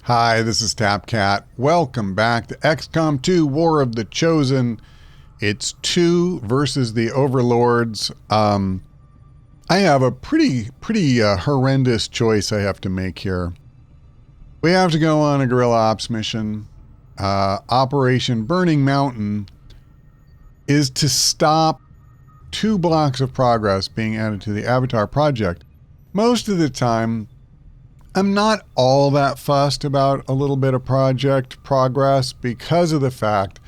Hi, this is Tapcat. Welcome back to XCOM2 War of the Chosen. It's 2 versus the Overlords. I have a pretty horrendous choice I have to make here. We have to go on a guerrilla ops mission. Operation Burning Mountain is to stop 2 blocks of progress being added to the Avatar project. Most of the time, I'm not all that fussed about a little bit of project progress because of the fact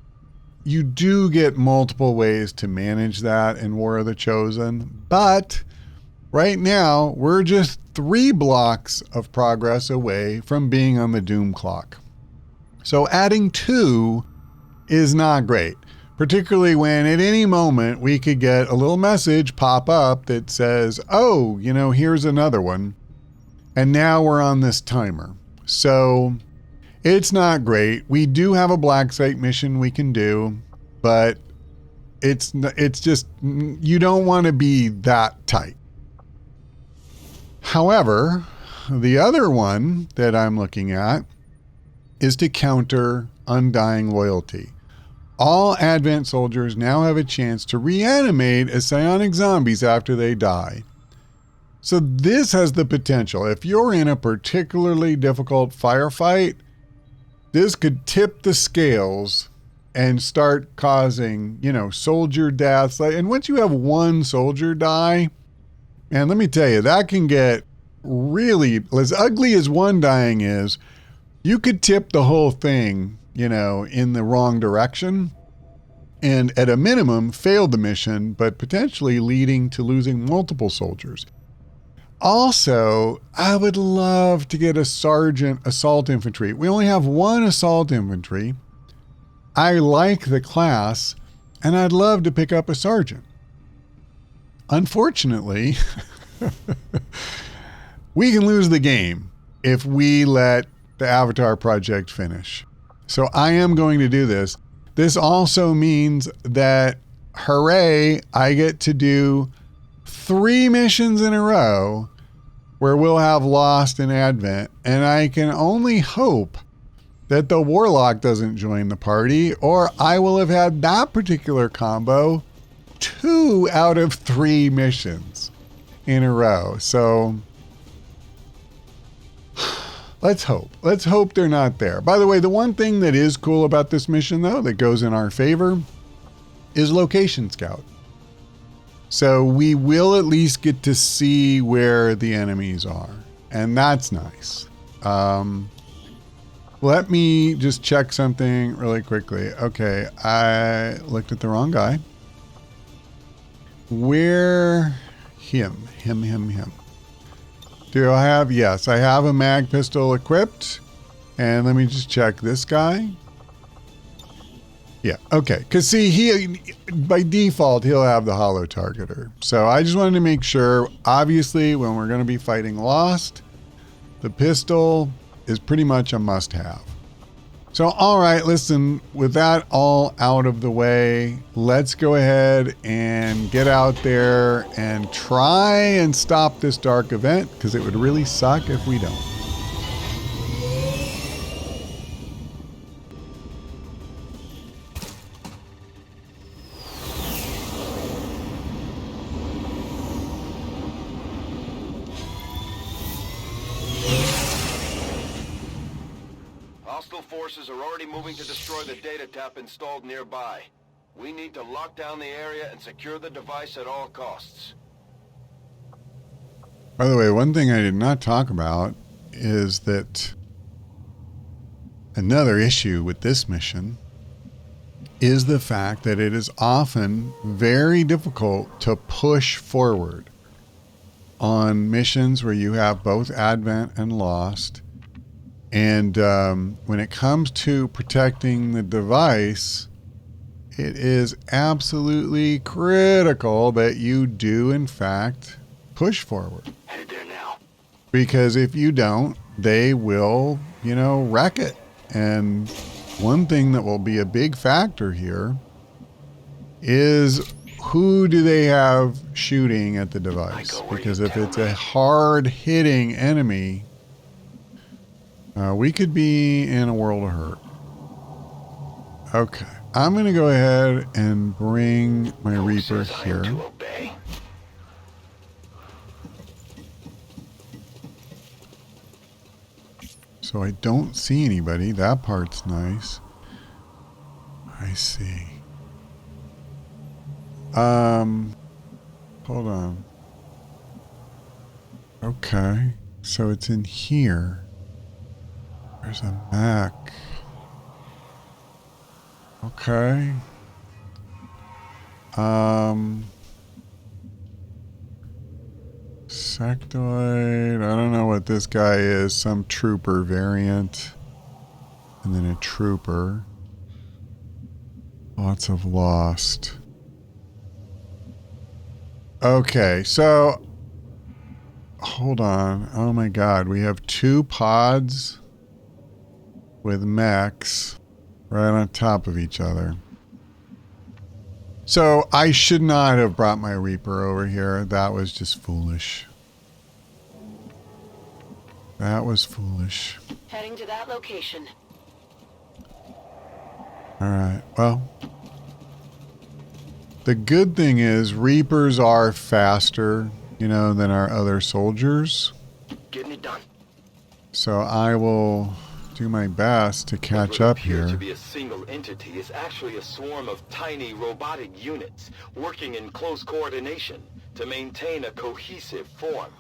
you do get multiple ways to manage that in War of the Chosen. But right now, we're just 3 blocks of progress away from being on the doom clock. So adding 2 is not great, particularly when at any moment we could get a little message pop up that says, oh, here's another one. And now we're on this timer. So it's not great. We do have a black site mission we can do, but it's just, you don't want to be that tight. However, the other one that I'm looking at is to counter undying loyalty. All Advent soldiers now have a chance to reanimate as psionic zombies after they die. So this has the potential. If you're in a particularly difficult firefight, this could tip the scales and start causing, soldier deaths. And once you have one soldier die, man, let me tell you, that can get really, as ugly as one dying is, you could tip the whole thing, in the wrong direction. And at a minimum, fail the mission, but potentially leading to losing multiple soldiers. Also, I would love to get a sergeant assault infantry. We only have 1 assault infantry. I like the class, and I'd love to pick up a sergeant. Unfortunately, we can lose the game if we let the Avatar project finish. So I am going to do this. This also means that, hooray, I get to do 3 missions in a row where we'll have lost in Advent, and I can only hope that the Warlock doesn't join the party, or I will have had that particular combo 2 out of 3 missions in a row. So let's hope. Let's hope they're not there. By the way, the one thing that is cool about this mission, though, that goes in our favor is Location Scout. So we will at least get to see where the enemies are, and that's nice. Let me just check something really quickly. Okay, I looked at the wrong guy. Where? Him. Do I have? Yes, I have a mag pistol equipped. And let me just check this guy. Yeah, okay. Because see, he by default, he'll have the holo targeter. So I just wanted to make sure, obviously, when we're going to be fighting Lost, the pistol is pretty much a must-have. So, all right, listen, with that all out of the way, let's go ahead and get out there and try and stop this dark event, because it would really suck if we don't. Hostile forces are already moving to destroy the data tap installed nearby. We need to lock down the area and secure the device at all costs. By the way, one thing I did not talk about is that another issue with this mission is the fact that it is often very difficult to push forward on missions where you have both Advent and Lost. And when it comes to protecting the device, it is absolutely critical that you do, in fact, push forward. Headed there now. Because if you don't, they will, wreck it. And one thing that will be a big factor here is who do they have shooting at the device? Because if it's a hard-hitting enemy, We could be in a world of hurt. Okay. I'm going to go ahead and bring my Reaper here. So I don't see anybody. That part's nice. I see. Hold on. Okay. So it's in here. There's a Mac. Okay. Sectoid. I don't know what this guy is. Some trooper variant. And then a trooper. Lots of lost. Okay, so hold on. Oh my god, we have 2 pods with mechs right on top of each other. So I should not have brought my Reaper over here. That was just foolish. That was foolish. Heading to that location. Alright, well. The good thing is Reapers are faster, you know, than our other soldiers. Getting it done. So I will do my best to catch up here. What appears to be a single entity is actually a swarm of tiny robotic units working in close coordination to maintain a cohesive form.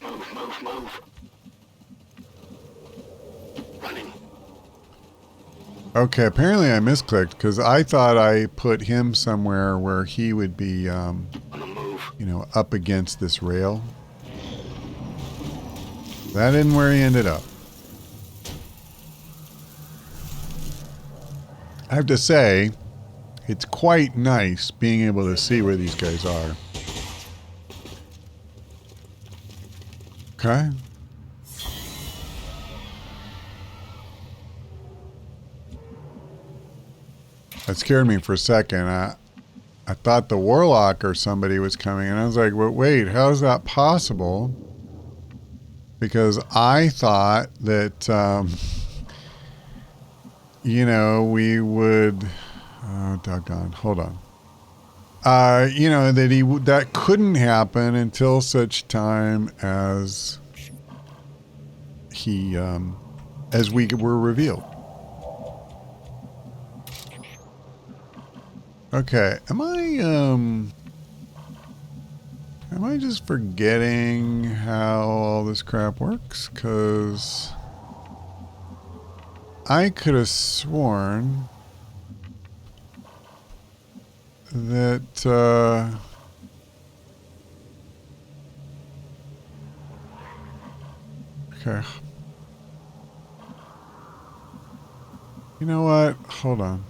Move, move, move. Running. Okay, apparently I misclicked because I thought I put him somewhere where he would be, On the move. you know, up against this rail. That isn't where he ended up. I have to say, it's quite nice being able to see where these guys are. Okay. That scared me for a second. I thought the Warlock or somebody was coming, and I was like, well, wait, how is that possible? Because I thought that, you know, we would... Oh, doggone. Hold on. You know, that that couldn't happen until such time as he, as we were revealed. Okay, am I just forgetting how all this crap works? 'Cause I could have sworn that, okay. You know what? Hold on.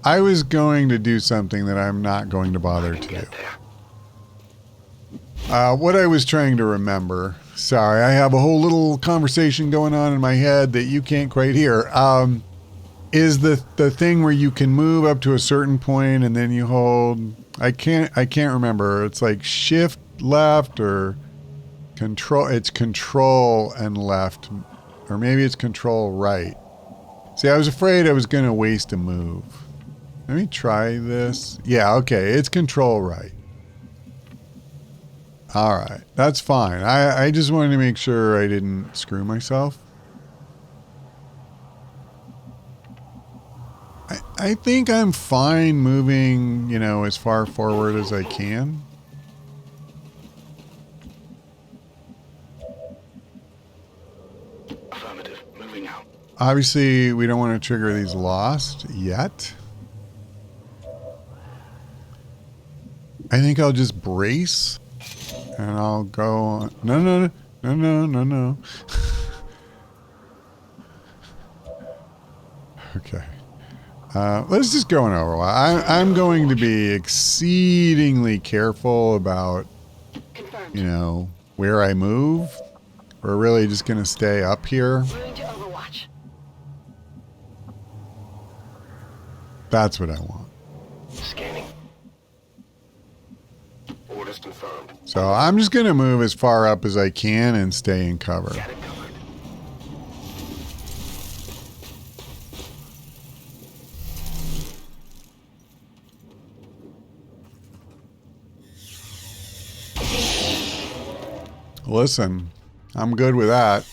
I was going to do something that I'm not going to bother to do. What I was trying to remember, sorry, I have a whole little conversation going on in my head that you can't quite hear, is the thing where you can move up to a certain point and then you hold, I can't remember. It's like shift left or control, it's control and left, or maybe it's control right. See, I was afraid I was going to waste a move. Let me try this. Yeah, okay, it's control right. All right, that's fine. I just wanted to make sure I didn't screw myself. I think I'm fine moving, you know, as far forward as I can. Affirmative. Moving out. Obviously, we don't want to trigger these lost yet. I think I'll just brace and I'll go on. No. Okay. Let's just go an overwatch. I'm going to be exceedingly careful about, you know, where I move. We're really just going to stay up here. Moving to Overwatch. That's what I want. Scanning. Orders confirmed. So I'm just going to move as far up as I can and stay in cover. Got it. Listen, I'm good with that.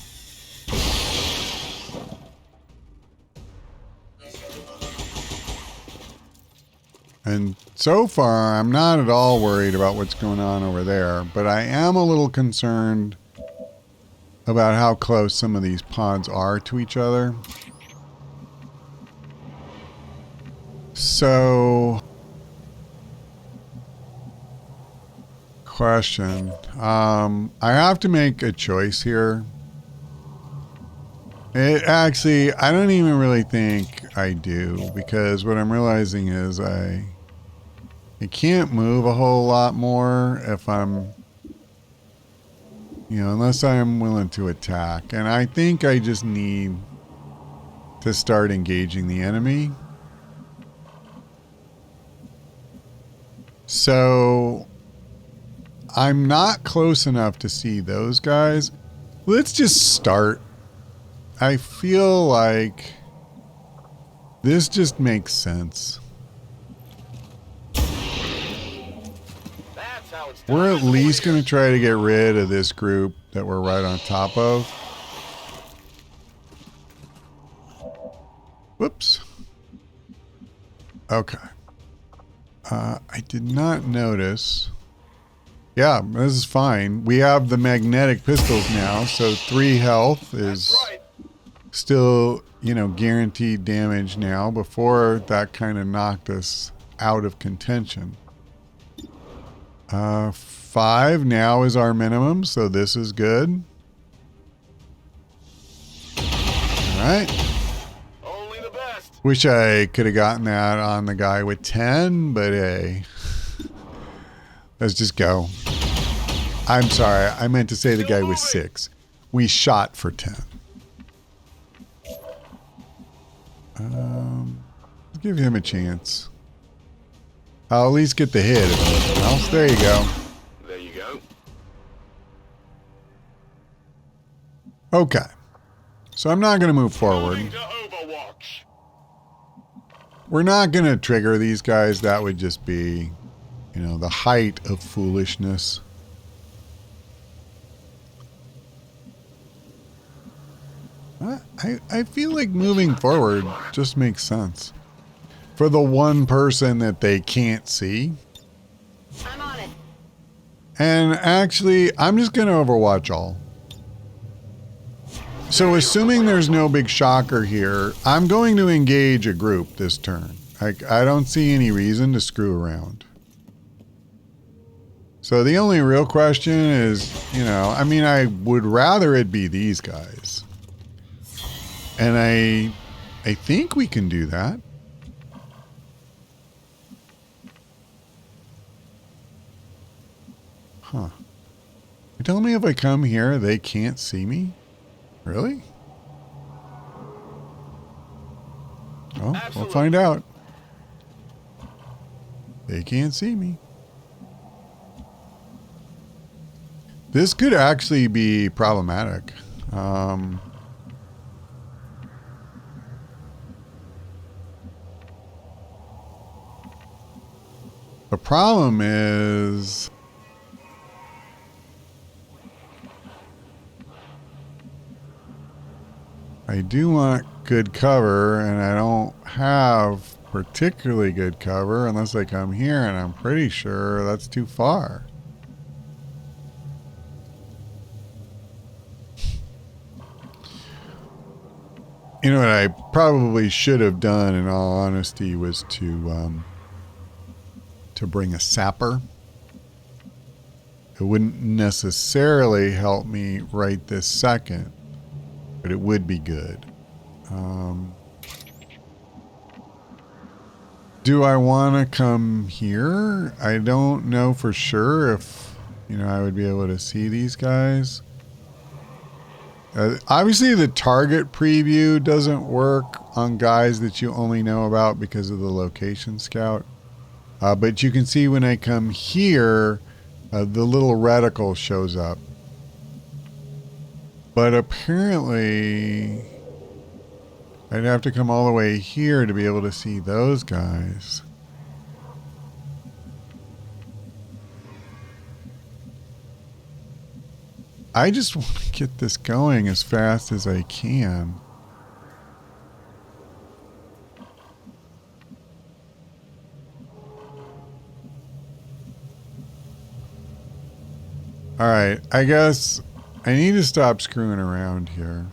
And so far, I'm not at all worried about what's going on over there, but I am a little concerned about how close some of these pods are to each other. So, question. I have to make a choice here. Actually, I don't even really think I do, because what I'm realizing is I can't move a whole lot more if I'm, you know, unless I'm willing to attack. And I think I just need to start engaging the enemy. So I'm not close enough to see those guys. Let's just start. I feel like this just makes sense. We're at least going to try to get rid of this group that we're right on top of. Whoops. Okay. I did not notice. Yeah, this is fine. We have the magnetic pistols now, so 3 health is still, you know, guaranteed damage now. Before, that kind of knocked us out of contention. 5 now is our minimum, so this is good. Alright. Only the best. Wish I could have gotten that on the guy with 10, but hey. Let's just go. I'm sorry, I meant to say the guy with 6. We shot for 10. Give him a chance. I'll at least get the hit if nothing else. There you go. There you go. Okay. So I'm not going to move forward. Moving to Overwatch. We're not going to trigger these guys. That would just be, you know, the height of foolishness. I feel like moving forward just makes sense. For the one person that they can't see. I'm on it. And actually, I'm just going to overwatch all. So assuming there's no big shocker here, I'm going to engage a group this turn. I don't see any reason to screw around. So the only real question is, you know, I mean, I would rather it be these guys. And I think we can do that. Huh. You telling me if I come here, they can't see me? Really? Oh, we'll find out. They can't see me. This could actually be problematic. The problem is I do want good cover, and I don't have particularly good cover unless I come here, and I'm pretty sure that's too far. You know what I probably should have done, in all honesty, was to bring a sapper. It wouldn't necessarily help me right this second, but it would be good. Do I want to come here? I don't know for sure if, you know, I would be able to see these guys. Obviously, the target preview doesn't work on guys that you only know about because of the location scout. But you can see when I come here, the little reticle shows up. But apparently, I'd have to come all the way here to be able to see those guys. I just want to get this going as fast as I can. Alright, I guess I need to stop screwing around here.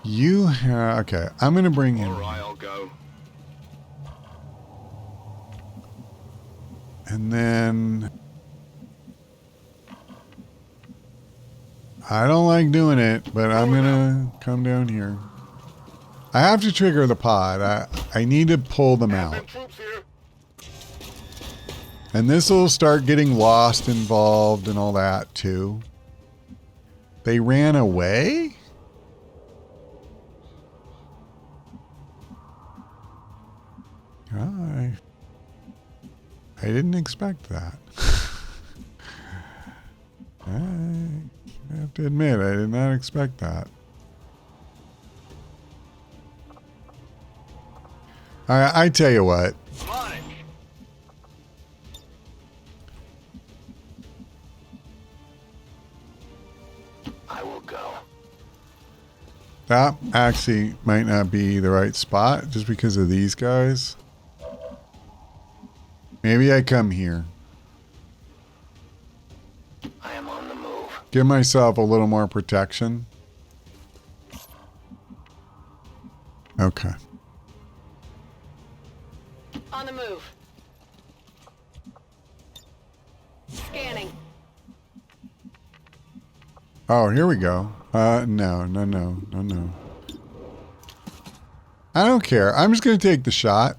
You have... Okay, I'm going to bring him. Alright, I'll go. And then... I don't like doing it, but I'm going to come down here. I have to trigger the pod. I need to pull them out. And this will start getting lost involved and all that too. They ran away? I didn't expect that. I have to admit, I did not expect that. I tell you what. I will go. That actually might not be the right spot just because of these guys. Maybe I come here. I am on the move. Give myself a little more protection. Okay. On the move. Scanning. Oh, here we go. No. I don't care. I'm just going to take the shot.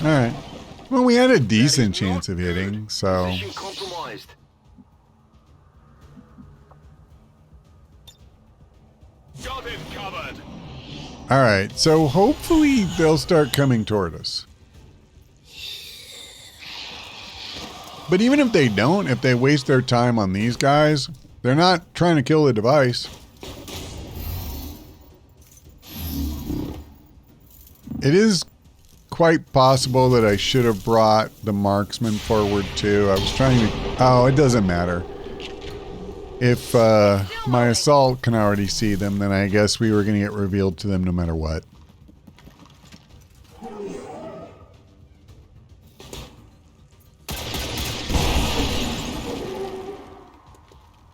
Alright. Well, we had a decent chance of hitting, so... Position compromised. Got it covered. Alright, so hopefully they'll start coming toward us. But even if they don't, if they waste their time on these guys, they're not trying to kill the device. It is quite possible that I should have brought the marksman forward too. I was trying to... Oh, it doesn't matter. If my assault can already see them, then I guess we were going to get revealed to them no matter what.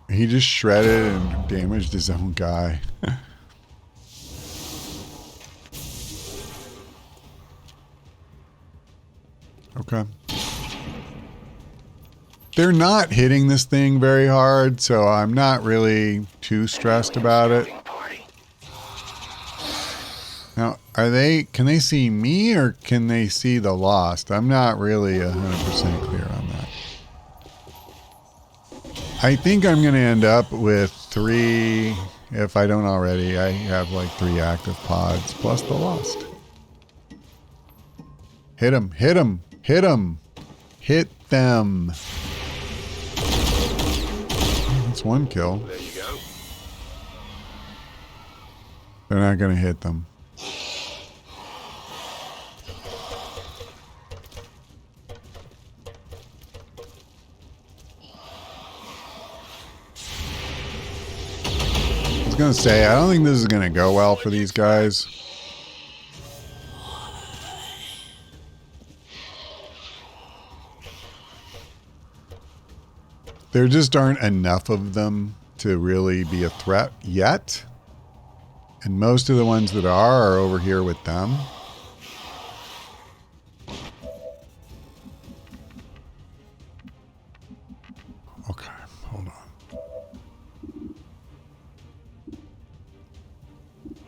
He just shredded and damaged his own guy. Okay. They're not hitting this thing very hard, so I'm not really too stressed about it. Now, can they see me or can they see the Lost? I'm not really 100% clear on that. I think I'm going to end up with 3, if I don't already. I have like 3 active pods plus the Lost. Hit them, hit them, hit them, hit them. That's 1 kill. There you go. They're not going to hit them. I was going to say, I don't think this is going to go well for these guys. There just aren't enough of them to really be a threat yet. And most of the ones that are over here with them. Okay, hold on.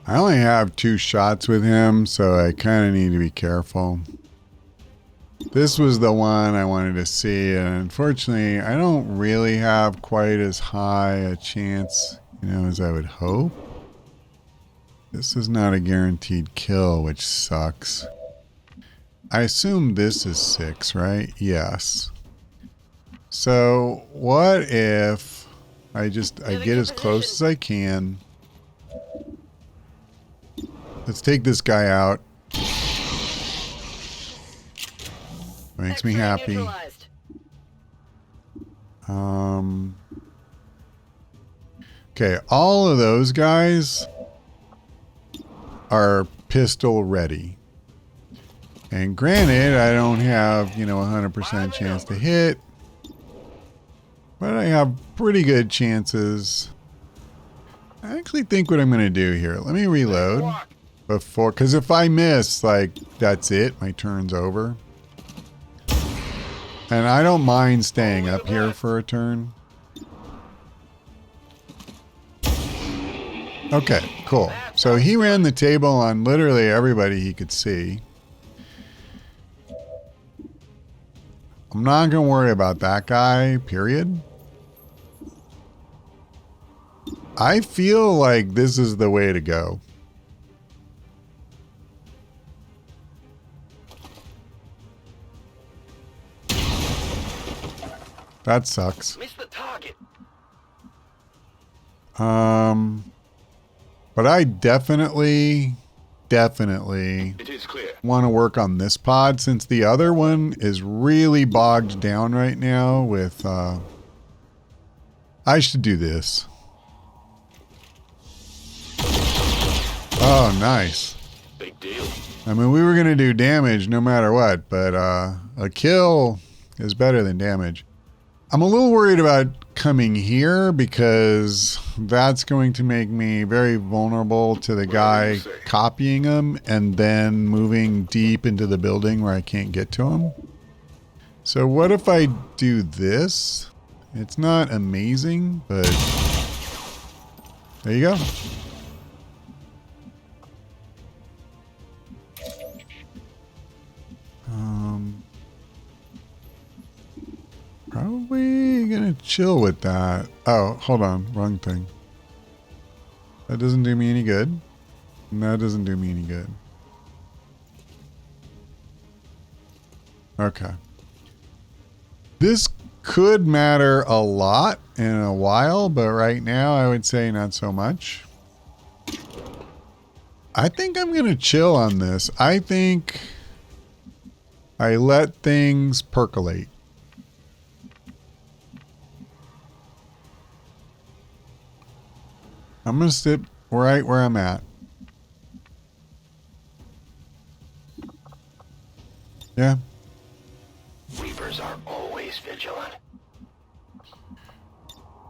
I only have 2 shots with him, so I kind of need to be careful. This was the one I wanted to see, and unfortunately, I don't really have quite as high a chance, as I would hope. This is not a guaranteed kill, which sucks. I assume this is 6, right? Yes. So, what if I get as close as I can? Let's take this guy out. Makes me X-ray happy. neutralized. Okay, all of those guys are pistol ready. And granted, I don't have, you know, 100% chance to hit. But I have pretty good chances. I actually think what I'm going to do here. Let me reload before, because if I miss, like, that's it. My turn's over. And I don't mind staying up here for a turn. Okay, cool. So he ran the table on literally everybody he could see. I'm not going to worry about that guy, period. I feel like this is the way to go. That sucks. Miss the target. But I definitely It is clear. want to work on this pod since the other one is really bogged down right now with, I should do this. Oh, nice. Big deal. I mean, we were going to do damage no matter what, but a kill is better than damage. I'm a little worried about coming here because that's going to make me very vulnerable to the guy copying him and then moving deep into the building where I can't get to him. So what if I do this? It's not amazing, but there you go. Probably gonna chill with that. Oh, hold on. Wrong thing. That doesn't do me any good. And that doesn't do me any good. Okay. This could matter a lot in a while, but right now I would say not so much. I think I'm gonna chill on this. I think I let things percolate. I'm going to sit right where I'm at. Yeah. Reapers are always vigilant.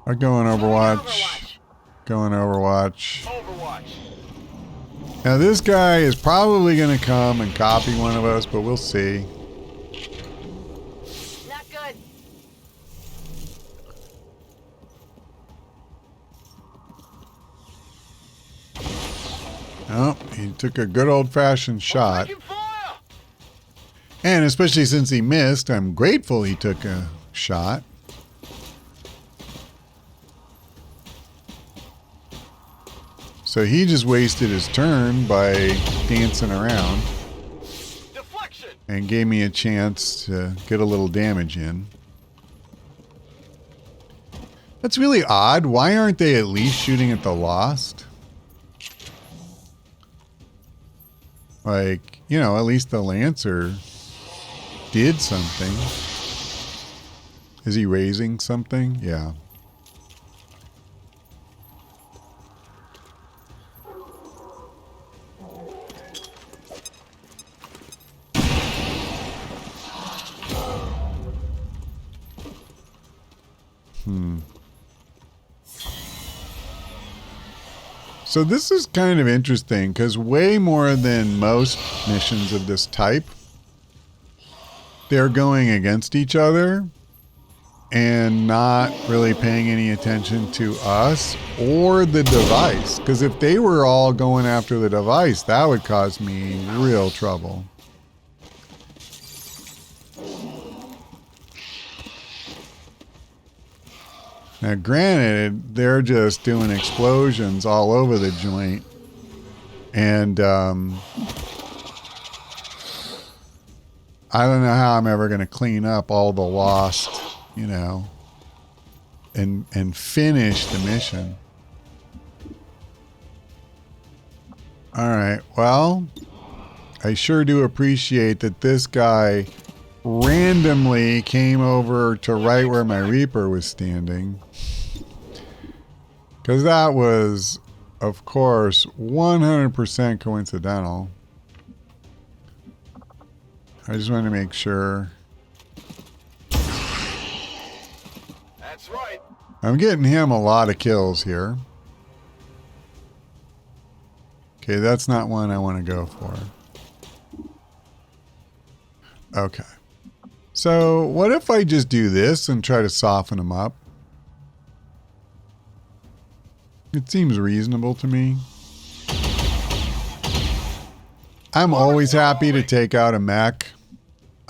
I'll go in Overwatch. Go in Overwatch. Overwatch. Now this guy is probably going to come and copy one of us, but we'll see. Not good. Oh, he took a good old-fashioned shot. And especially since he missed, I'm grateful he took a shot. So he just wasted his turn by dancing around. Deflection. And gave me a chance to get a little damage in. That's really odd. Why aren't they at least shooting at the Lost? Like, you know, at least the Lancer did something. Is he raising something? Yeah. So this is kind of interesting because way more than most missions of this type, they're going against each other and not really paying any attention to us or the device. Because if they were all going after the device, that would cause me real trouble. Now, granted, they're just doing explosions all over the joint. And I don't know how I'm ever going to clean up all the lost, you know, and finish the mission. All right, well, I sure do appreciate that this guy randomly came over to right where my Reaper was standing. Because that was, of course, 100% coincidental. I just wanted to make sure. That's right. I'm getting him a lot of kills here. Okay, that's not one I want to go for. Okay. So what if I just do this and try to soften him up? It seems reasonable to me. I'm always happy to take out a mech.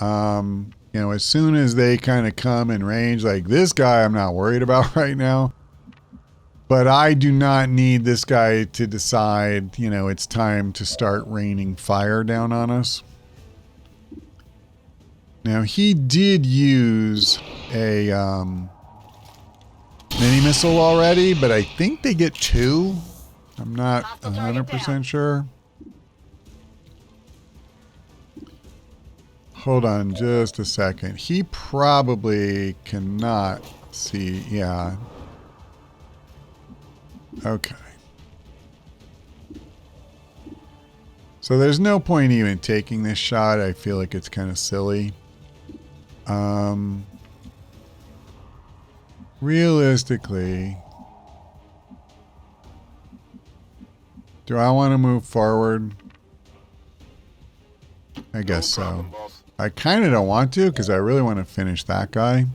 You know, as soon as they kind of come in range, like this guy I'm not worried about right now. But I do not need this guy to decide, you know, it's time to start raining fire down on us. Now, he did use a mini missile already, but I think they get 2. I'm not 100% sure. Hold on just a second. He probably cannot see. Yeah. Okay. So there's no point even taking this shot. I feel like it's kind of silly. Realistically, do I want to move forward? I guess so. I kind of don't want to because I really want to finish that guy.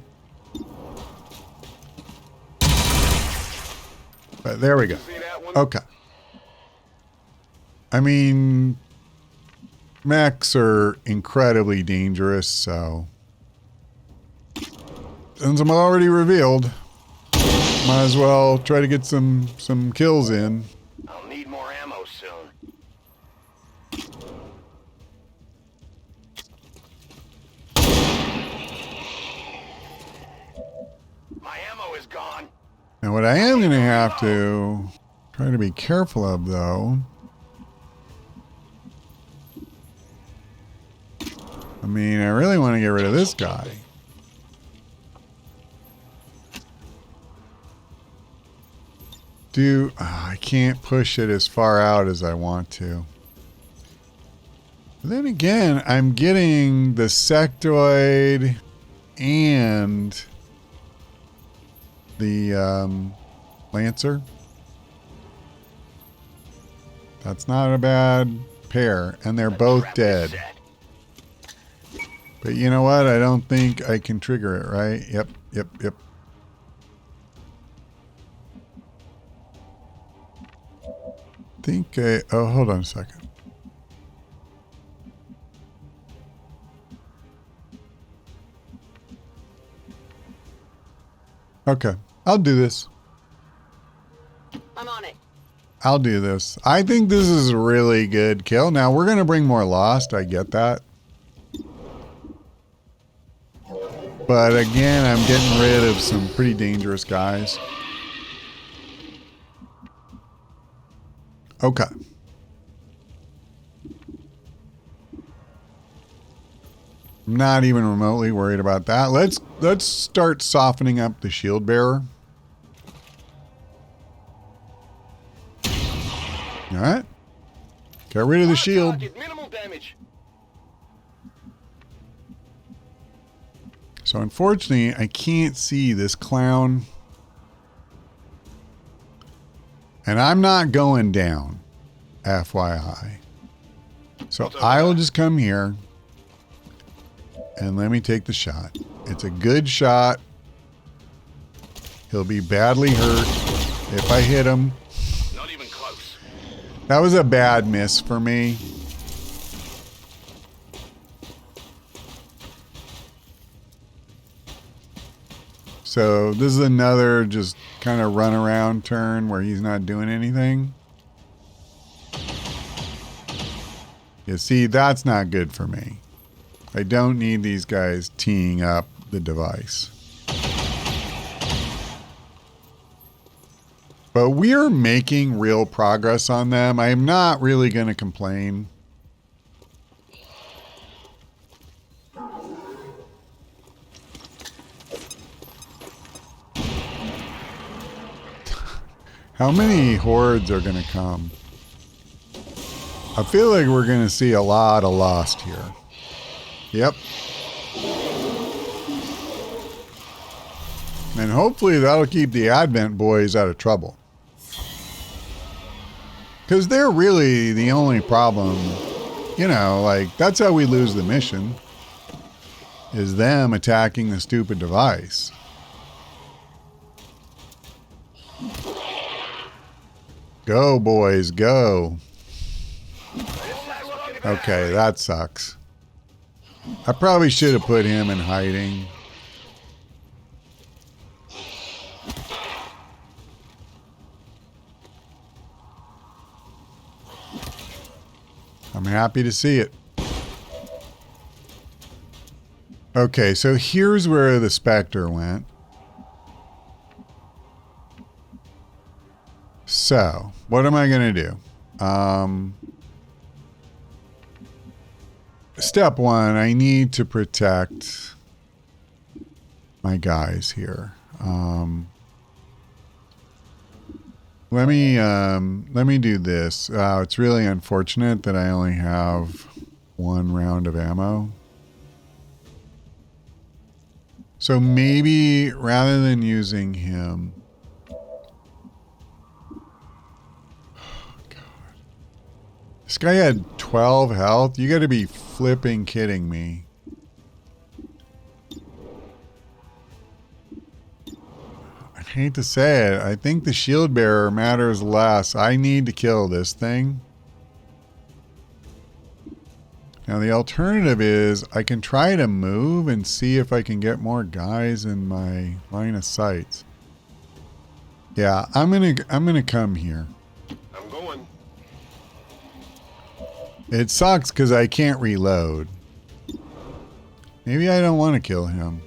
But there we go. Okay. I mean, mechs are incredibly dangerous, so since I'm already revealed, might as well try to get some kills in. I'll need more ammo soon. My ammo is gone. Now what I am going to have to try to be careful of, though, I mean, I really want to get rid of this guy. I can't push it as far out as I want to. But then again, I'm getting the sectoid and the Lancer. That's not a bad pair, and they're both dead. But you know what? I don't think I can trigger it, right? Yep. Oh, hold on a second. Okay, I'll do this. I'm on it. I'll do this. I think this is a really good kill. Now, we're going to bring more Lost. I get that. But again, I'm getting rid of some pretty dangerous guys. Okay. I'm not even remotely worried about that. Let's start softening up the shield bearer. All right. Get rid of the shield. Minimal damage. So unfortunately, I can't see this clown. And I'm not going down, FYI. So I'll just come here and let me take the shot. It's a good shot. He'll be badly hurt if I hit him. Not even close. That was a bad miss for me. So this is another just kind of run around turn where he's not doing anything. You see, that's not good for me. I don't need these guys teeing up the device. But we're making real progress on them. I am not really going to complain. How many hordes are going to come? I feel like we're going to see a lot of lost here. Yep. And hopefully that'll keep the Advent boys out of trouble. Because they're really the only problem. You know, like, that's how we lose the mission. Is them attacking the stupid device. Go, boys, go. Okay, that sucks. I probably should have put him in hiding. I'm happy to see it. Okay, so here's where the Spectre went. So, what am I going to do? Step one, I need to protect my guys here. Let me do this. It's really unfortunate that I only have 1 round of ammo. So maybe rather than using him, this guy had 12 health. You got to be flipping kidding me. I hate to say it. I think the shield bearer matters less. I need to kill this thing. Now the alternative is I can try to move and see if I can get more guys in my line of sight. Yeah, I'm gonna come here. I'm going. It sucks because I can't reload. Maybe I don't want to kill him.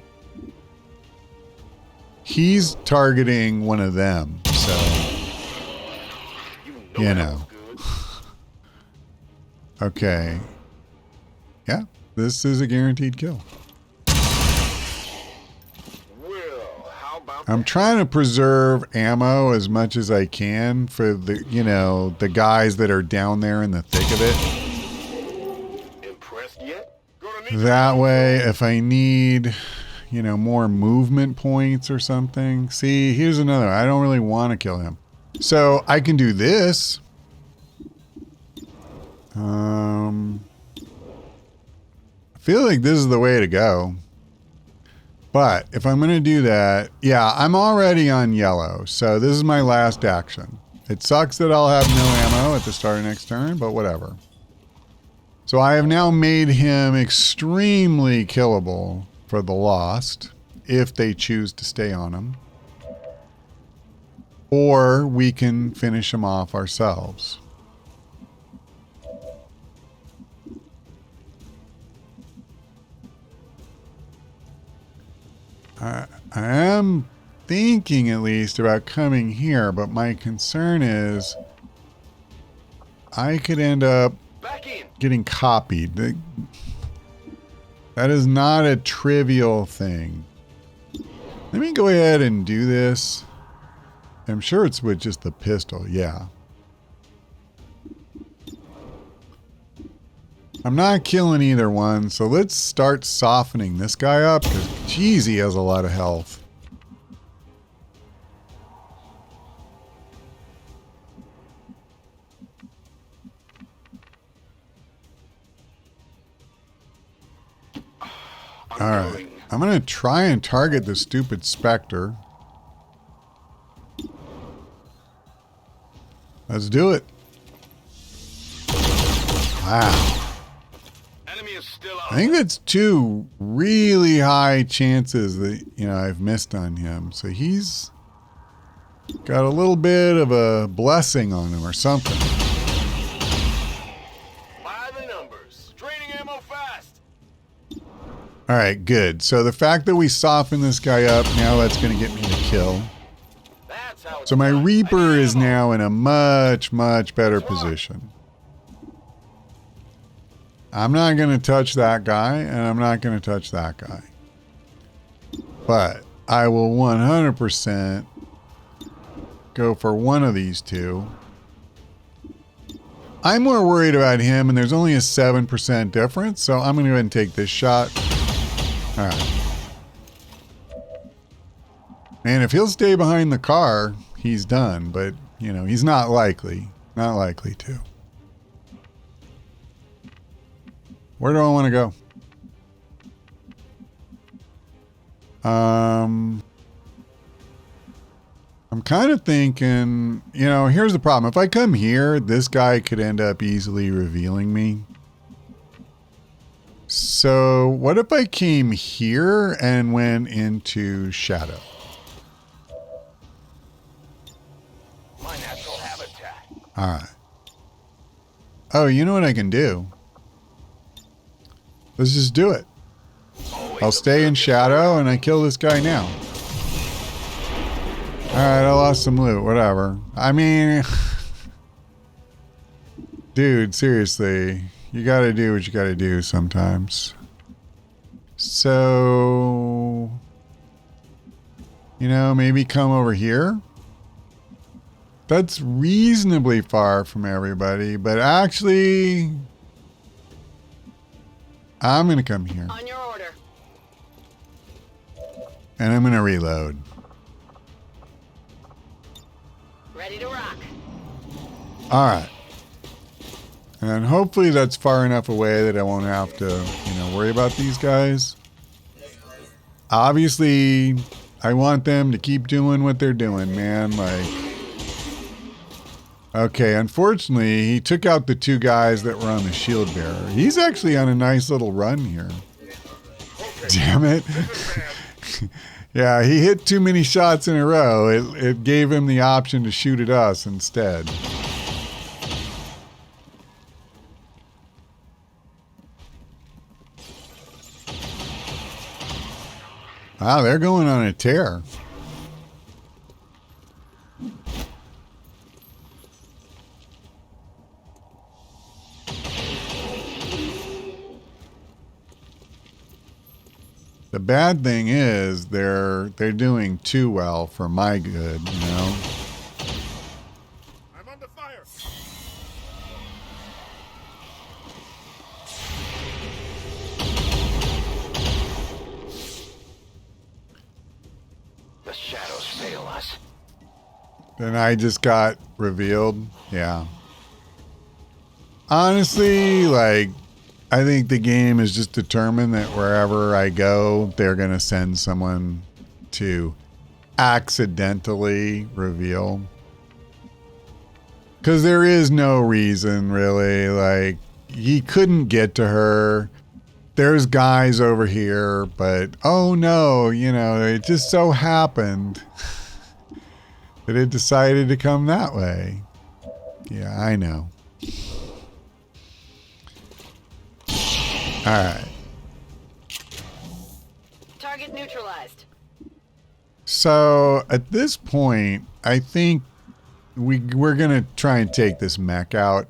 He's targeting one of them, so you know. Okay. Yeah, this is a guaranteed kill. Well, how about I'm trying to preserve ammo as much as I can for the, you know, the guys that are down there in the thick of it. impressed yet? Gonna need That way, if I need, you know, more movement points or something. See, here's another. I don't really want to kill him. So I can do this. I feel like this is the way to go. But if I'm going to do that, yeah, I'm already on yellow. So this is my last action. It sucks that I'll have no ammo at the start of next turn, but whatever. So I have now made him extremely killable for the Lost, if they choose to stay on him. Or we can finish him off ourselves. I am thinking at least about coming here, but my concern is I could end up getting copied. That is not a trivial thing. Let me go ahead and do this. I'm sure it's with just the pistol, yeah. I'm not killing either one, so let's start softening this guy up, because, geez, he has a lot of health. Alright, I'm going to try and target the stupid Spectre. Let's do it. Wow. I think that's 2 really high chances that, you know, I've missed on him. So he's got a little bit of a blessing on him or something. By the numbers. Draining ammo fast. All right, good. So the fact that we soften this guy up, now that's going to get me the kill. That's how it's So my done. Reaper is now in a much, much better position. I'm not going to touch that guy, and I'm not going to touch that guy. But I will 100% go for one of these two. I'm more worried about him, and there's only a 7% difference, so I'm going to go ahead and take this shot. All right. And if he'll stay behind the car, he's done, but, you know, he's not likely. Not likely to. Where do I want to go? I'm kind of thinking, you know, here's the problem. If I come here, this guy could end up easily revealing me. So what if I came here and went into shadow? My natural habitat. All right. Oh, you know what I can do? Let's just do it. I'll stay in shadow and I kill this guy now. Alright, I lost some loot, whatever. I mean, dude, seriously, you gotta do what you gotta do sometimes. So, you know, maybe come over here. That's reasonably far from everybody, but actually, I'm gonna come here. On your order. And I'm gonna reload. Ready to rock. Alright. And hopefully that's far enough away that I won't have to, you know, worry about these guys. Obviously, I want them to keep doing what they're doing, man. Like, okay, unfortunately, he took out the two guys that were on the shield bearer. He's actually on a nice little run here. Damn it. Yeah, he hit too many shots in a row. It gave him the option to shoot at us instead. Wow, they're going on a tear. The bad thing is they're doing too well for my good, you know. I'm under fire. The shadows fail us. Then I just got revealed. Yeah. Honestly, like, I think the game is just determined that wherever I go, they're going to send someone to accidentally reveal. Because there is no reason, really. Like, he couldn't get to her. There's guys over here, but oh no, you know, it just so happened that it decided to come that way. Yeah, I know. All right. Target neutralized. So at this point, I think we're gonna try and take this mech out.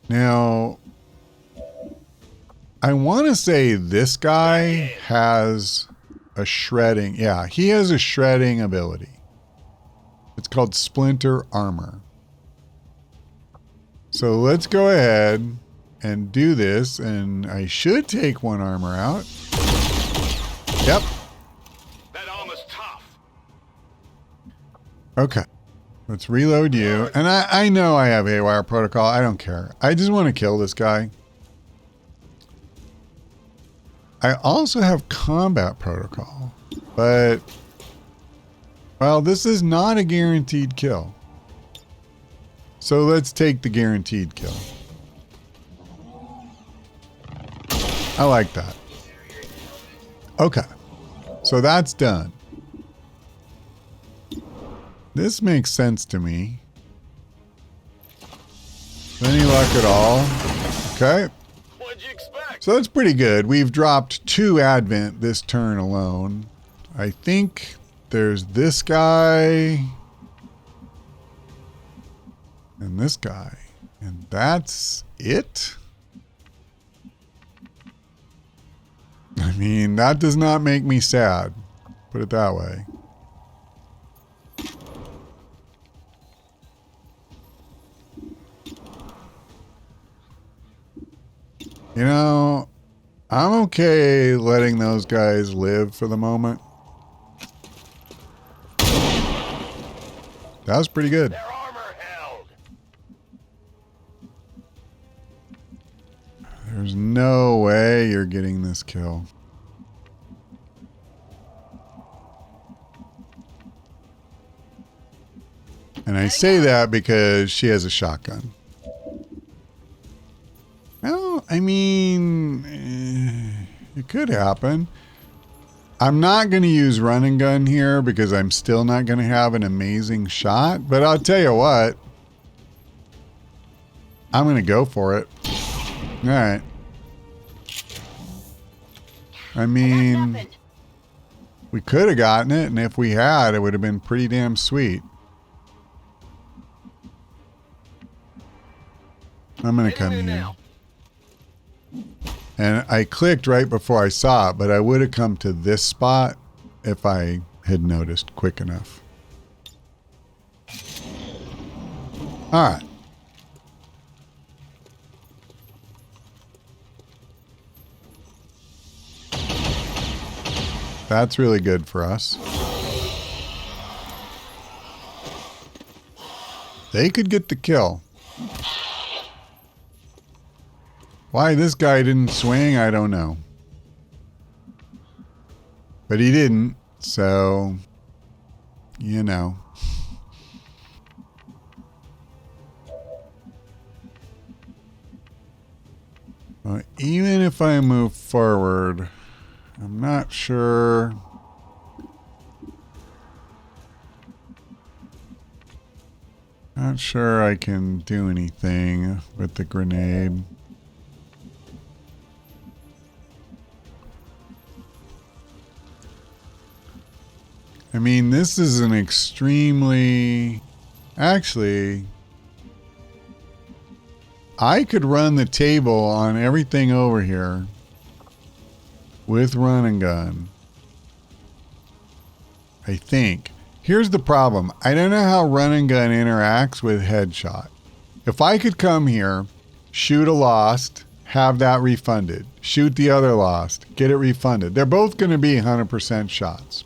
Now, I want to say this guy has a shredding. Yeah, he has a shredding ability. It's called Splinter Armor. So let's go ahead and do this, and I should take one armor out. Yep. That armor's tough. Okay. Let's reload you. And I know I have AWire protocol. I don't care. I just want to kill this guy. I also have combat protocol. But, well, this is not a guaranteed kill. So let's take the guaranteed kill. I like that. Okay. So that's done. This makes sense to me. Any luck at all? Okay. What'd you expect? So that's pretty good. We've dropped 2 Advent this turn alone. I think there's this guy and this guy. And that's it? I mean, that does not make me sad. Put it that way. You know, I'm okay letting those guys live for the moment. That was pretty good. Their armor held. There's no way you're getting this kill. And I say that because she has a shotgun. Well, I mean, it could happen. I'm not going to use run and gun here because I'm still not going to have an amazing shot. But I'll tell you what. I'm going to go for it. All right. I mean, we could have gotten it. And if we had, it would have been pretty damn sweet. I'm going to come here. And I clicked right before I saw it, but I would have come to this spot if I had noticed quick enough. All right. That's really good for us. They could get the kill. Why this guy didn't swing, I don't know. But he didn't, so, you know. Well, even if I move forward, I'm not sure. Not sure I can do anything with the grenade. I mean, this is an extremely... Actually, I could run the table on everything over here with run and gun. I think. Here's the problem. I don't know how run and gun interacts with headshot. If I could come here, shoot a lost, have that refunded. Shoot the other lost, get it refunded. They're both going to be 100% shots.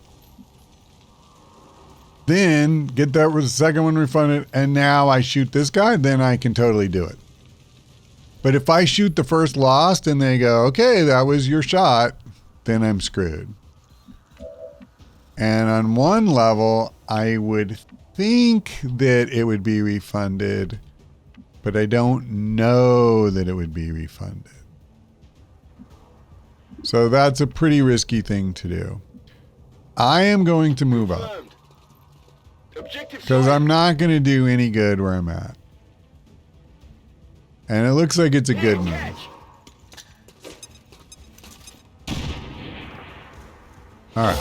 Then get that second one refunded, and now I shoot this guy, then I can totally do it. But if I shoot the first lost and they go, okay, that was your shot, then I'm screwed. And on one level, I would think that it would be refunded, but I don't know that it would be refunded. So that's a pretty risky thing to do. I am going to move up. Because I'm not going to do any good where I'm at. And it looks like it's a good move. Alright.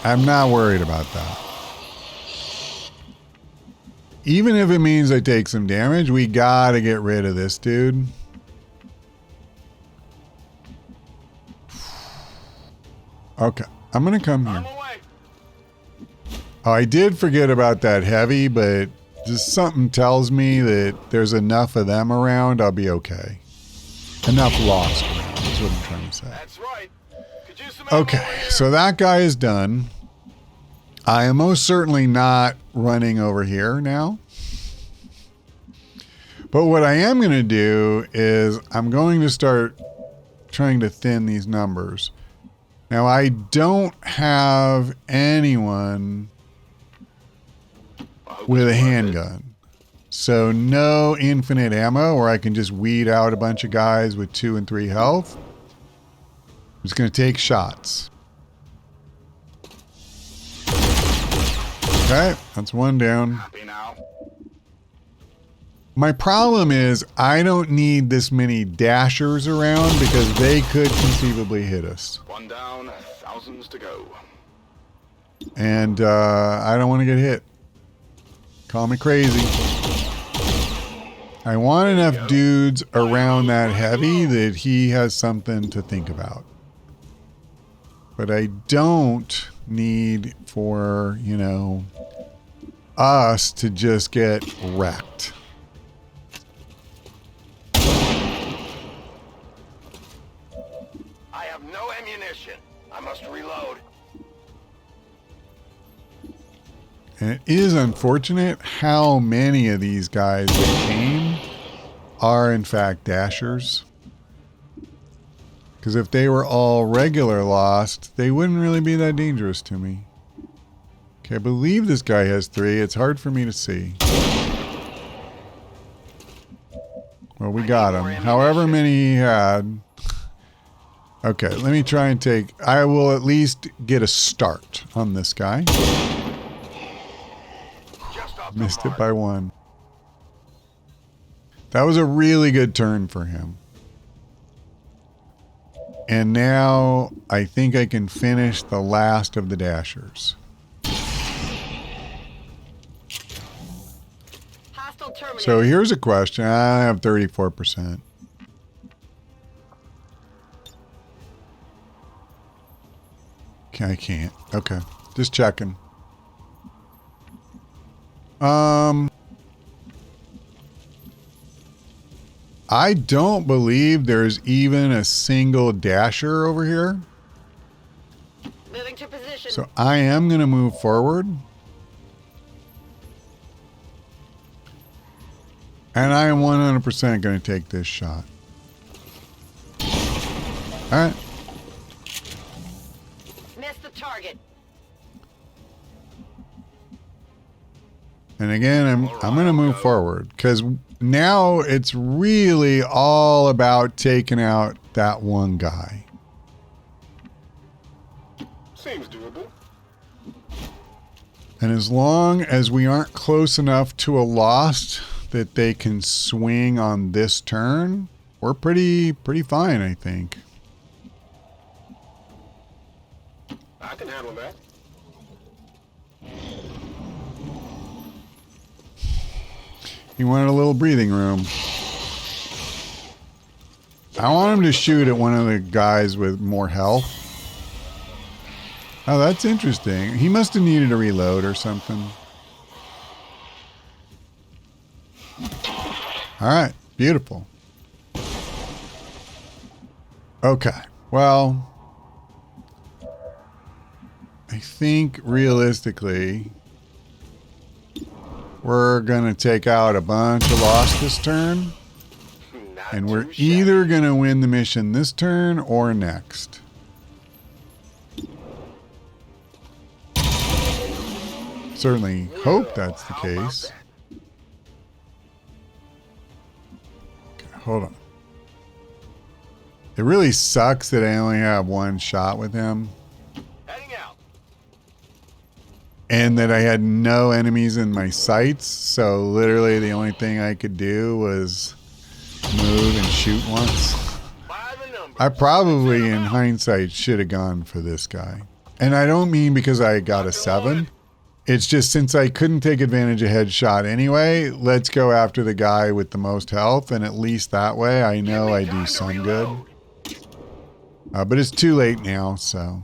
I'm not worried about that. Even if it means I take some damage, we gotta get rid of this dude. Okay. I'm going to come here. Oh, I did forget about that heavy, but just something tells me that there's enough of them around, I'll be okay. Enough lost around, is what I'm trying to say. That's right. Okay, so that guy is done. I am most certainly not running over here now. But what I am going to do is I'm going to start trying to thin these numbers. Now, I don't have anyone with a handgun. So no infinite ammo where I can just weed out a bunch of guys with 2 and 3 health. I'm just going to take shots. Okay, that's one down. My problem is I don't need this many dashers around because they could conceivably hit us. One down, thousands to go. And I don't want to get hit. Call me crazy. I want enough dudes around that heavy that he has something to think about. But I don't need for, you know, us to just get wrecked. I have no ammunition. I must reload. And it is unfortunate how many of these guys that came are in fact dashers. Because if they were all regular lost, they wouldn't really be that dangerous to me. Okay, I believe this guy has 3. It's hard for me to see. Well, we got him. However many he had. Okay, let me try and take... I will at least get a start on this guy. Missed it by 1. That was a really good turn for him. And now I think I can finish the last of the dashers. So here's a question. I have 34%. Okay, I can't. Okay, just checking. I don't believe there's even a single dasher over here. Moving to position. So I am going to move forward. And I am 100% going to take this shot. All right. Missed the target. And again, I'm going to move forward because now it's really all about taking out that one guy. Seems doable. And as long as we aren't close enough to a lost that they can swing on this turn, we're pretty fine, I think. I can handle that. He wanted a little breathing room. I want him to shoot at one of the guys with more health. Oh, that's interesting. He must have needed a reload or something. All right, beautiful. Okay, well, I think realistically, we're going to take out a bunch of lost this turn. And we're either going to win the mission this turn or next. Certainly hope that's the case. Okay, hold on. It really sucks that I only have one shot with him. Heading out. And that I had no enemies in my sights. So literally the only thing I could do was move and shoot once. I probably in hindsight should have gone for this guy. And I don't mean because I got a 7. It's just since I couldn't take advantage of headshot anyway, let's go after the guy with the most health. And at least that way I know I do some good. But it's too late now, so.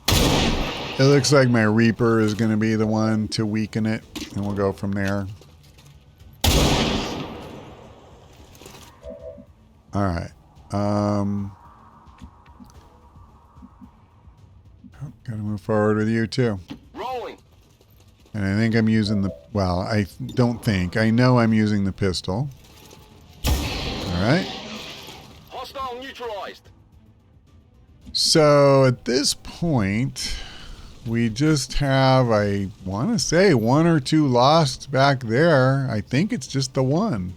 It looks like my Reaper is going to be the one to weaken it. And we'll go from there. All right. Gotta move forward with you too. Rolling. And I think I'm using the, well, I don't think. I know I'm using the pistol. All right. Hostile neutralized. So at this point, we just have, I want to say, 1 or 2 lost back there. I think it's just the one.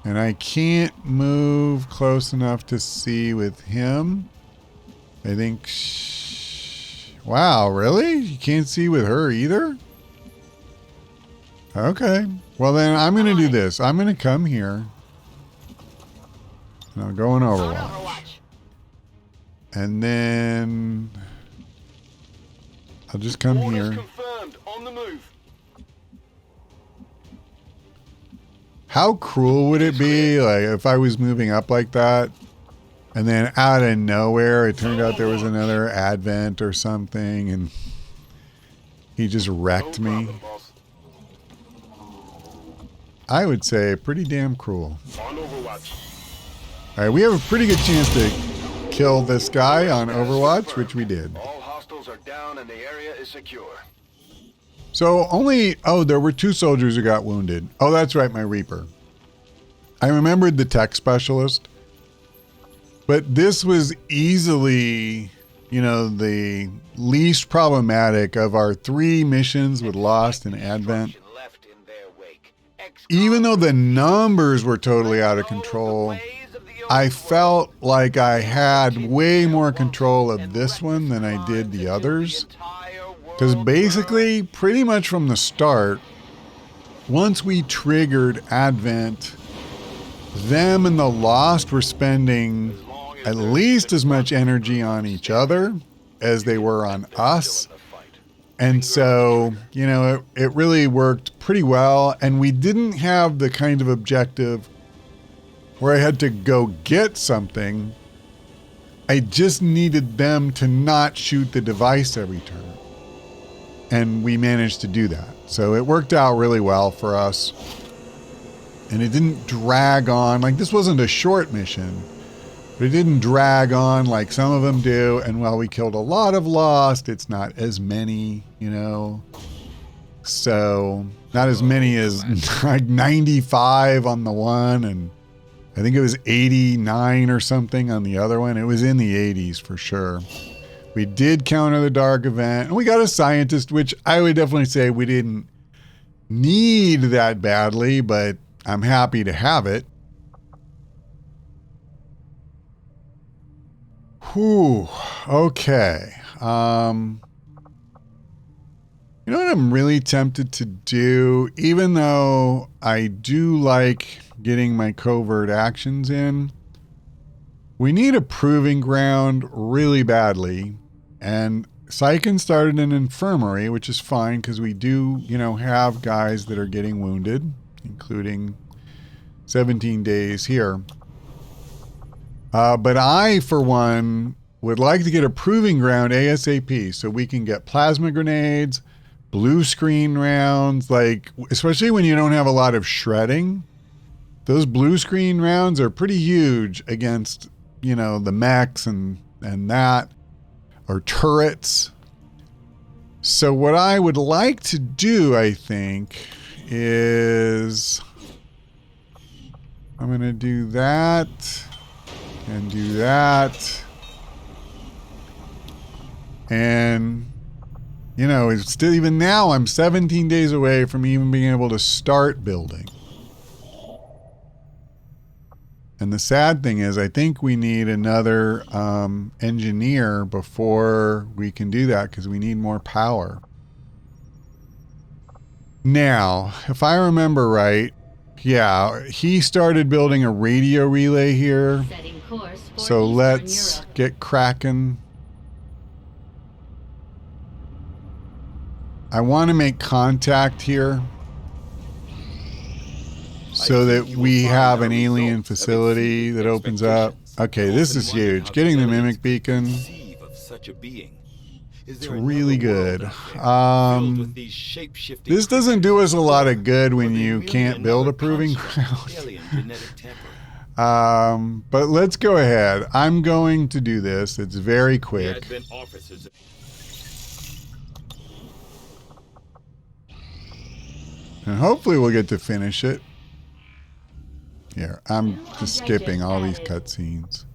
And I can't move close enough to see with him. I think... Wow, really? You can't see with her either? Okay. Well, then I'm going to do this. I'm going to come here. And I'll go in Overwatch. And then... I'll just come here. Confirmed. On the move. How cruel would it be, like, if I was moving up like that, And then out of nowhere, it turned out there was another advent or something, and he just wrecked No me. problem, boss. I would say pretty damn cruel. On Overwatch. All right, we have a pretty good chance to kill this guy on Overwatch, which we did. All hostiles are down and the area is secure. So there were 2 soldiers who got wounded. Oh, that's right, my Reaper. I remembered the tech specialist. But this was easily, the least problematic of our 3 missions with Lost and Advent. Left in their wake. Even though the numbers were totally out of control, I felt like I had way more control of this one than I did the others. Because basically, pretty much from the start, once we triggered Advent, them and the Lost were spending at least as much energy on each other as they were on us. And so, it really worked pretty well. And we didn't have the kind of objective where I had to go get something. I just needed them to not shoot the device every turn. And we managed to do that. So it worked out really well for us. And it didn't drag on. Like, this wasn't a short mission. But it didn't drag on like some of them do. And while we killed a lot of Lost, it's not as many, So, not as many as like 95 on the one. And I think it was 89 or something on the other one. It was in the 80s for sure. We did counter the dark event. And we got a scientist, which I would definitely say we didn't need that badly. But I'm happy to have it. Whew. Okay. You know what I'm really tempted to do, even though I do like getting my covert actions in, we need a proving ground really badly. And Syken started an infirmary, which is fine because we do, have guys that are getting wounded, including 17 days here. But I, for one, would like to get a proving ground ASAP so we can get plasma grenades, blue screen rounds, especially when you don't have a lot of shredding. Those blue screen rounds are pretty huge against, the mechs and that, or turrets. So what I would like to do, I think, is I'm going to do that. And do that. And, it's still, even now, I'm 17 days away from even being able to start building. And the sad thing is, I think we need another engineer before we can do that because we need more power. Now, if I remember right, yeah, he started building a radio relay here. So let's get cracking. I want to make contact here so that we have an alien facility that opens up. Okay, this is huge. Getting the mimic beacon. It's really good. This doesn't do us a lot of good when you can't build a proving ground. But let's go ahead. I'm going to do this. It's very quick. And hopefully we'll get to finish it. Here, I'm just skipping all these cutscenes.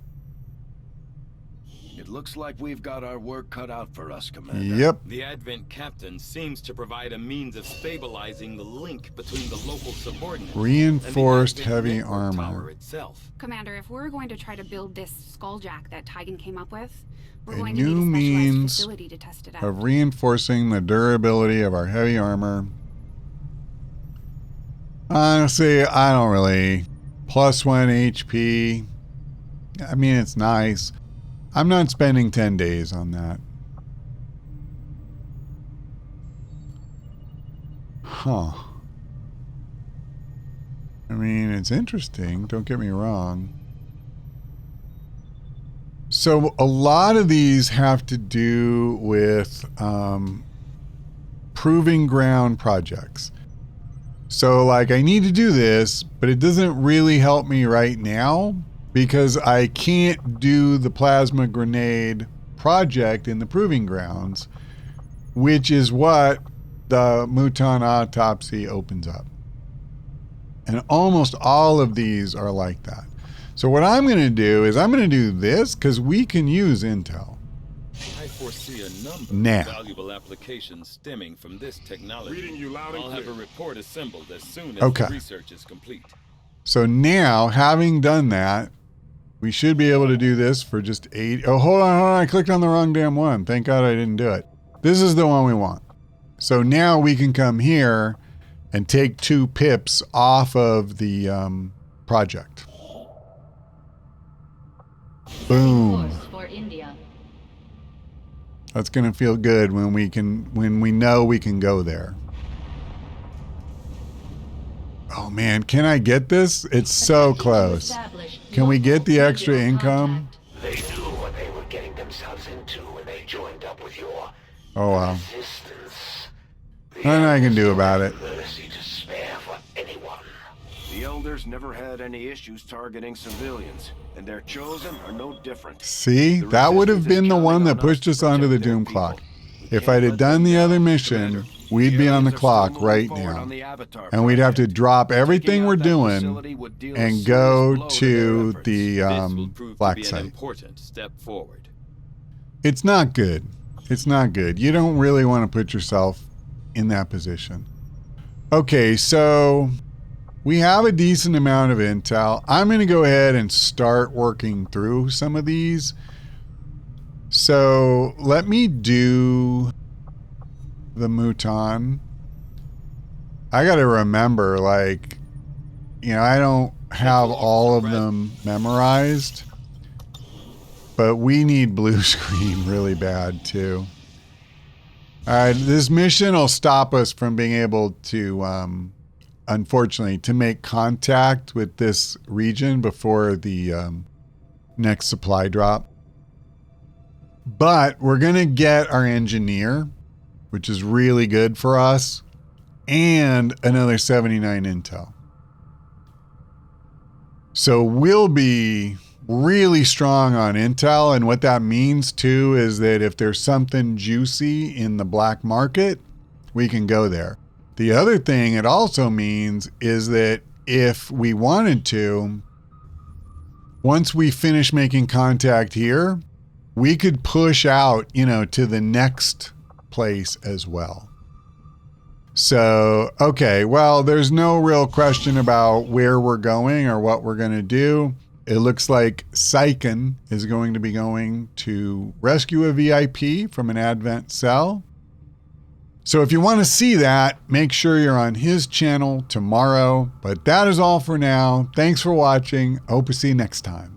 It looks like we've got our work cut out for us, Commander. Yep. The Advent Captain seems to provide a means of stabilizing the link between the local subordinates Reinforced and the heavy network armor. tower itself. Commander, if we're going to try to build this skulljack that Tygan came up with, we're A going to need a new specialized means facility to test it out. of reinforcing the durability of our heavy armor. Honestly, I don't really. +1 HP. I mean, it's nice. I'm not spending 10 days on that. Huh. I mean, it's interesting. Don't get me wrong. So a lot of these have to do with proving ground projects. So like I need to do this, but it doesn't really help me right now because I can't do the plasma grenade project in the proving grounds, which is what the Mouton autopsy opens up. And almost all of these are like that. So what I'm going to do is I'm going to do this because we can use intel. I foresee a number Now. of valuable applications stemming from this technology. Reading you loud and I'll have a clear. report assembled as soon as Okay. the research is complete. So now, having done that, we should be able to do this for just 8. Oh, hold on. I clicked on the wrong damn one. Thank God I didn't do it. This is the one we want. So now we can come here and take 2 pips off of the project. Boom. Course for India. That's going to feel good when we know we can go there. Oh man, can I get this? It's so close. Can we get the extra income? They knew what they were getting themselves into when they joined up with your Oh wow. resistance. Nothing I can do about it. Mercy to spare for anyone. The Elders never had any issues targeting civilians, and their chosen are no different. See, that would have been the one that pushed us onto the doom clock. If I'd have done the other mission, we'd be on the clock right now. And we'd have to drop everything we're doing and go to the This will prove to black be an site. important step forward. It's not good. It's not good. You don't really want to put yourself in that position. Okay, so we have a decent amount of intel. I'm going to go ahead and start working through some of these. So let me do the Mouton. I got to remember, like, I don't have all of them memorized, but we need blue screen really bad too. All right, this mission will stop us from being able to, unfortunately, to make contact with this region before the next supply drop. But we're going to get our engineer, which is really good for us, and another 79 intel. So we'll be really strong on intel, and what that means too is that if there's something juicy in the black market, we can go there. The other thing it also means is that if we wanted to, once we finish making contact here, we could push out, to the next place as well. So, okay, well, there's no real question about where we're going or what we're going to do. It looks like Syken is going to be going to rescue a VIP from an Advent cell. So if you want to see that, make sure you're on his channel tomorrow. But that is all for now. Thanks for watching. Hope to see you next time.